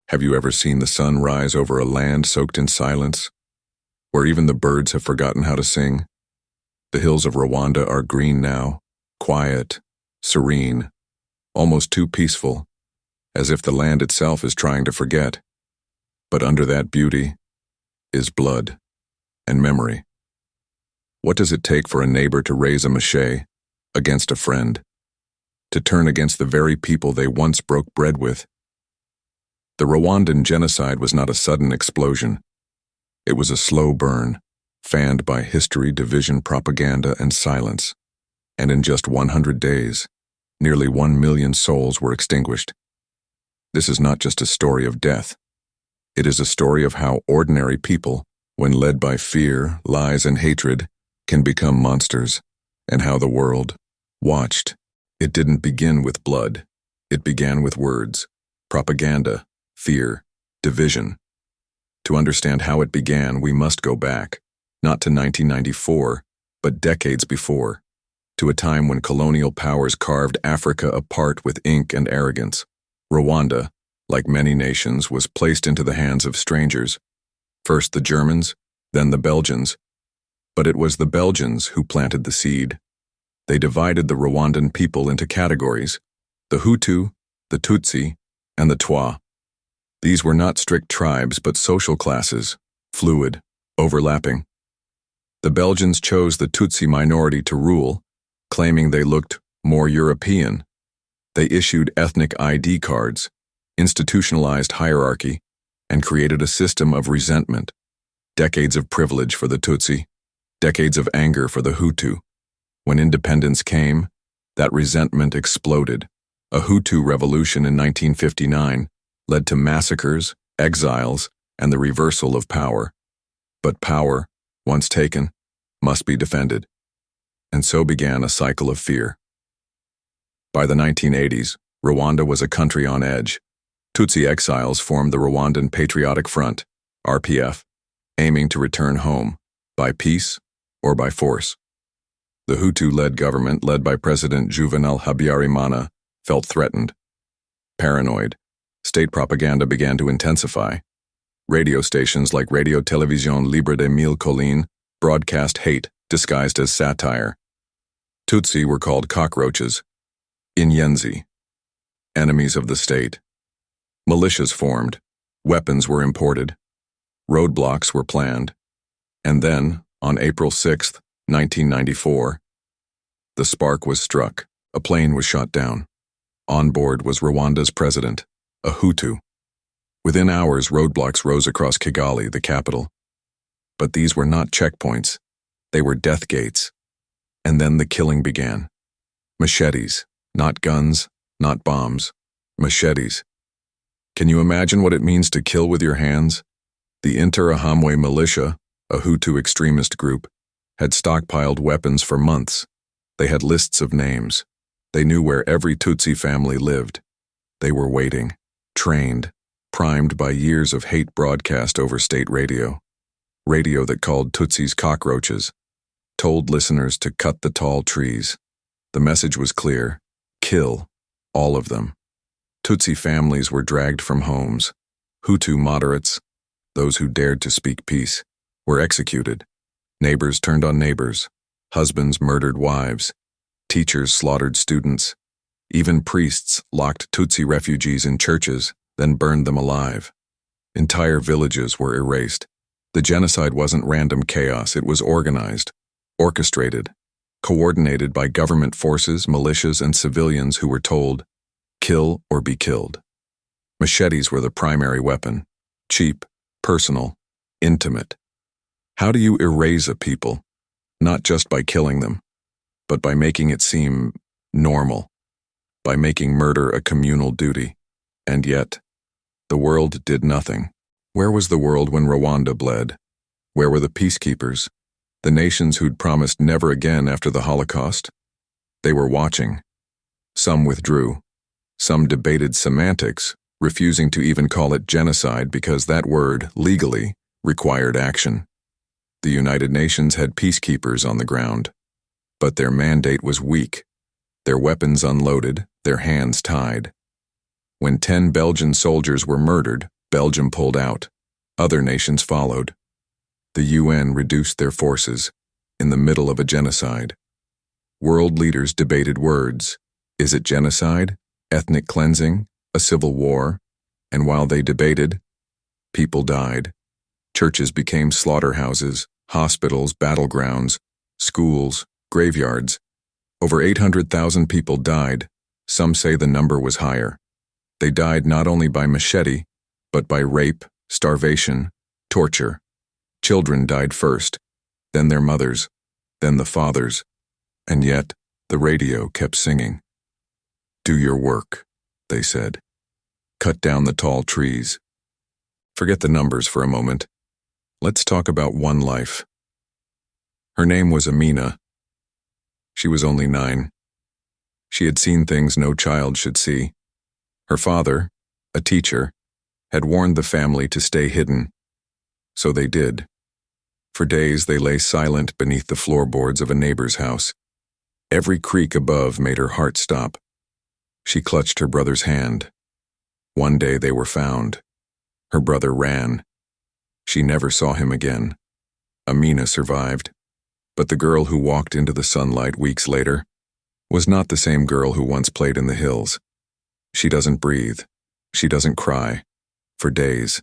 Have you ever seen the sun rise over a land soaked in silence, where even the birds have forgotten how to sing? The hills of Rwanda are green now, quiet, serene, almost too peaceful, as if the land itself is trying to forget. But under that beauty is blood and memory. What does it take for a neighbor to raise a mache against a friend, to turn against the very people they once broke bread with? The Rwandan genocide was not a sudden explosion. It was a slow burn, fanned by history, division, propaganda, and silence. And in just 100 days, nearly 1 million souls were extinguished. This is not just a story of death. It is a story of how ordinary people, when led by fear, lies, and hatred, can become monsters, and how the world watched. It didn't begin with blood. It began with words, propaganda, fear, division. To understand how it began, we must go back, not to 1994, but decades before, to a time when colonial powers carved Africa apart with ink and arrogance. Rwanda, like many nations, was placed into the hands of strangers. First the Germans, then the Belgians. But it was the Belgians who planted the seed. They divided the Rwandan people into categories: the Hutu, the Tutsi, and the Twa. These were not strict tribes, but social classes, fluid, overlapping. The Belgians chose the Tutsi minority to rule, claiming they looked more European. They issued ethnic ID cards, institutionalized hierarchy, and created a system of resentment. Decades of privilege for the Tutsi, decades of anger for the Hutu. When independence came, that resentment exploded. A Hutu revolution in 1959 led to massacres, exiles, and the reversal of power. But power, once taken, must be defended. And so began a cycle of fear. By the 1980s, Rwanda was a country on edge. Tutsi exiles formed the Rwandan Patriotic Front, RPF, aiming to return home, by peace or by force. The Hutu-led government, led by President Juvenal Habyarimana, felt threatened. Paranoid, state propaganda began to intensify. Radio stations like Radio Télévision Libre de Mille Collines broadcast hate disguised as satire. Tutsi were called cockroaches, inyenzi, enemies of the state. Militias formed, weapons were imported, roadblocks were planned, and then, on April 6, 1994, the spark was struck. A plane was shot down. On board was Rwanda's president, a Hutu. Within hours, roadblocks rose across Kigali, the capital. But these were not checkpoints. They were death gates. And then the killing began. Machetes, not guns, not bombs. Machetes. Can you imagine what it means to kill with your hands? The Interahamwe militia, a Hutu extremist group, had stockpiled weapons for months. They had lists of names. They knew where every Tutsi family lived. They were waiting, trained, primed by years of hate broadcast over state radio. Radio that called Tutsis cockroaches, told listeners to cut the tall trees. The message was clear: kill, all of them. Tutsi families were dragged from homes. Hutu moderates, those who dared to speak peace, were executed. Neighbors turned on neighbors. Husbands murdered wives. Teachers slaughtered students. Even priests locked Tutsi refugees in churches, then burned them alive. Entire villages were erased. The genocide wasn't random chaos, it was organized, orchestrated, coordinated by government forces, militias, and civilians who were told, kill or be killed. Machetes were the primary weapon, cheap, personal, intimate. How do you erase a people? Not just by killing them, but by making it seem normal, by making murder a communal duty. And yet, the world did nothing. Where was the world when Rwanda bled? Where were the peacekeepers, the nations who'd promised never again after the Holocaust? They were watching. Some withdrew. Some debated semantics, refusing to even call it genocide because that word, legally, required action. The United Nations had peacekeepers on the ground, but their mandate was weak, their weapons unloaded, their hands tied. When 10 Belgian soldiers were murdered, Belgium pulled out. Other nations followed. The UN reduced their forces in the middle of a genocide. World leaders debated words. Is it genocide, ethnic cleansing, a civil war? And while they debated, people died. Churches became slaughterhouses, hospitals, battlegrounds, schools, graveyards. Over 800,000 people died. Some say the number was higher. They died not only by machete, but by rape, starvation, torture. Children died first, then their mothers, then the fathers. And yet, the radio kept singing. Do your work, they said. Cut down the tall trees. Forget the numbers for a moment. Let's talk about one life. Her name was Amina. She was only 9. She had seen things no child should see. Her father, a teacher, had warned the family to stay hidden. So they did. For days they lay silent beneath the floorboards of a neighbor's house. Every creak above made her heart stop. She clutched her brother's hand. One day they were found. Her brother ran. She never saw him again. Amina survived. But the girl who walked into the sunlight weeks later was not the same girl who once played in the hills. She doesn't breathe. She doesn't cry. For days.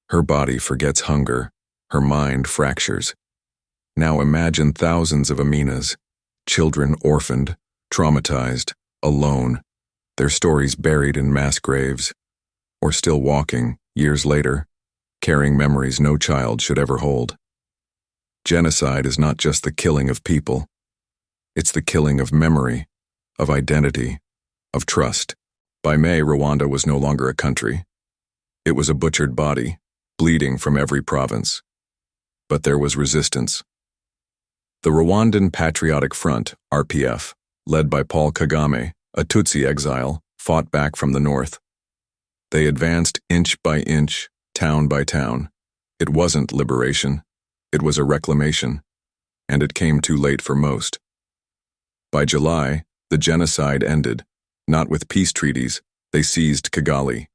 Her body forgets hunger. Her mind fractures. Now imagine thousands of Aminas, children orphaned, traumatized, alone, their stories buried in mass graves, or still walking, years later, carrying memories no child should ever hold. Genocide is not just the killing of people. It's the killing of memory, of identity, of trust. By May, Rwanda was no longer a country. It was a butchered body, bleeding from every province. But there was resistance. The Rwandan Patriotic Front, RPF, led by Paul Kagame, a Tutsi exile, fought back from the north. They advanced inch by inch, town by town. It wasn't liberation. It was a reclamation, and it came too late for most. By July, the genocide ended. Not with peace treaties, they seized Kigali.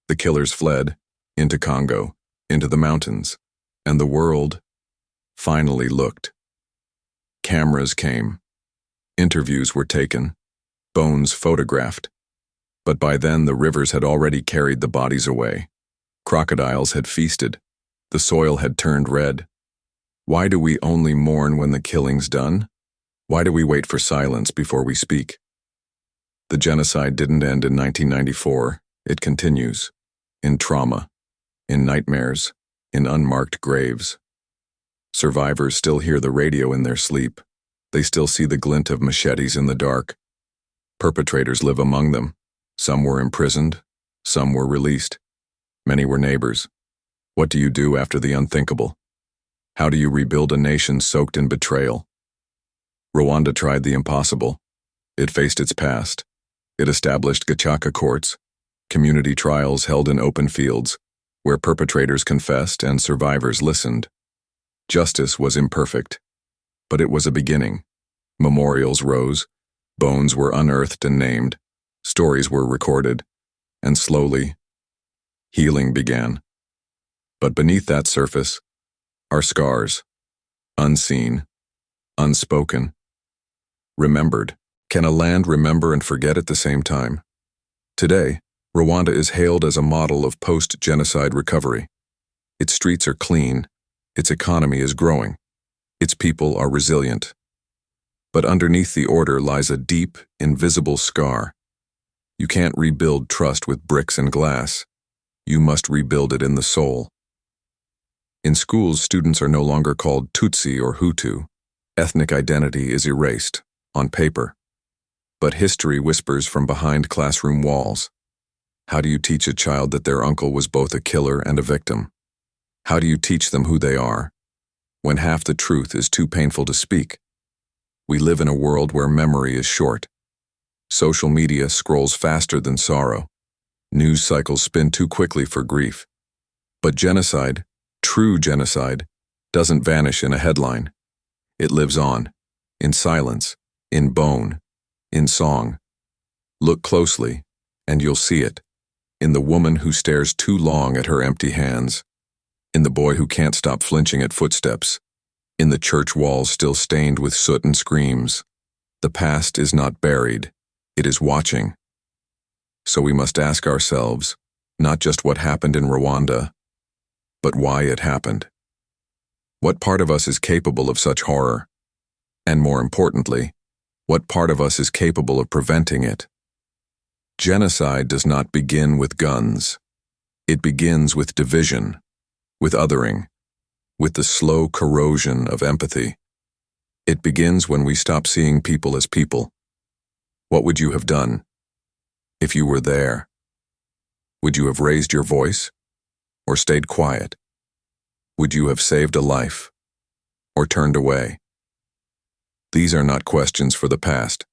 The killers fled, into Congo, into the mountains, and the world finally looked. Cameras came. Interviews were taken. Bones photographed. But by then the rivers had already carried the bodies away. Crocodiles had feasted. The soil had turned red. Why do we only mourn when the killing's done? Why do we wait for silence before we speak? The genocide didn't end in 1994. It continues. In trauma. In nightmares. In unmarked graves. Survivors still hear the radio in their sleep. They still see the glint of machetes in the dark. Perpetrators live among them. Some were imprisoned. Some were released. Many were neighbors. What do you do after the unthinkable? How do you rebuild a nation soaked in betrayal? Rwanda tried the impossible. It faced its past. It established Gacaca courts, community trials held in open fields, where perpetrators confessed and survivors listened. Justice was imperfect, but it was a beginning. Memorials rose, bones were unearthed and named, stories were recorded, and slowly, healing began. But beneath that surface are scars, unseen, unspoken, remembered. Can a land remember and forget at the same time? Today, Rwanda is hailed as a model of post-genocide recovery. Its streets are clean, its economy is growing, its people are resilient. But underneath the order lies a deep, invisible scar. You can't rebuild trust with bricks and glass. You must rebuild it in the soul. In schools, students are no longer called Tutsi or Hutu. Ethnic identity is erased, on paper. But history whispers from behind classroom walls. How do you teach a child that their uncle was both a killer and a victim? How do you teach them who they are, when half the truth is too painful to speak? We live in a world where memory is short. Social media scrolls faster than sorrow. News cycles spin too quickly for grief. But genocide, true genocide, doesn't vanish in a headline. It lives on, in silence, in bone, in song. Look closely, and you'll see it. in the woman who stares too long at her empty hands, in the boy who can't stop flinching at footsteps, in the church walls still stained with soot and screams. The past is not buried, it is watching. So we must ask ourselves, not just what happened in Rwanda, but why it happened. What part of us is capable of such horror? And more importantly, what part of us is capable of preventing it? Genocide does not begin with guns. It begins with division, with othering, with the slow corrosion of empathy. It begins when we stop seeing people as people. What would you have done if you were there? Would you have raised your voice or stayed quiet? Would you have saved a life or turned away? These are not questions for the past.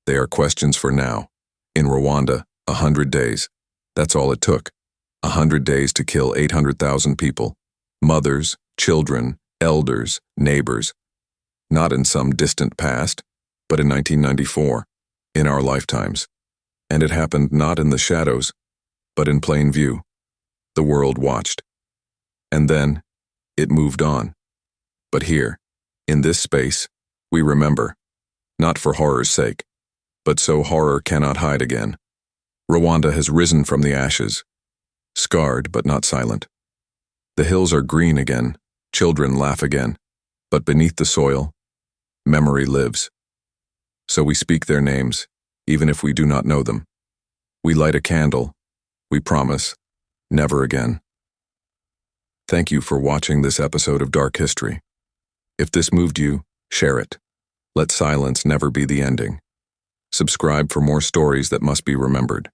They are questions for now. In Rwanda, 100 days. That's all it took. 100 days to kill 800,000 people. Mothers, children, elders, neighbors. Not in some distant past, but in 1994, in our lifetimes. And it happened not in the shadows, but in plain view. The world watched. And then, it moved on. But here, in this space, we remember, not for horror's sake, but so horror cannot hide again. Rwanda has risen from the ashes, scarred but not silent. The hills are green again, children laugh again, but beneath the soil, memory lives. So we speak their names, even if we do not know them. We light a candle, we promise, never again. Thank you for watching this episode of Dark History. If this moved you, share it. Let silence never be the ending. Subscribe for more stories that must be remembered.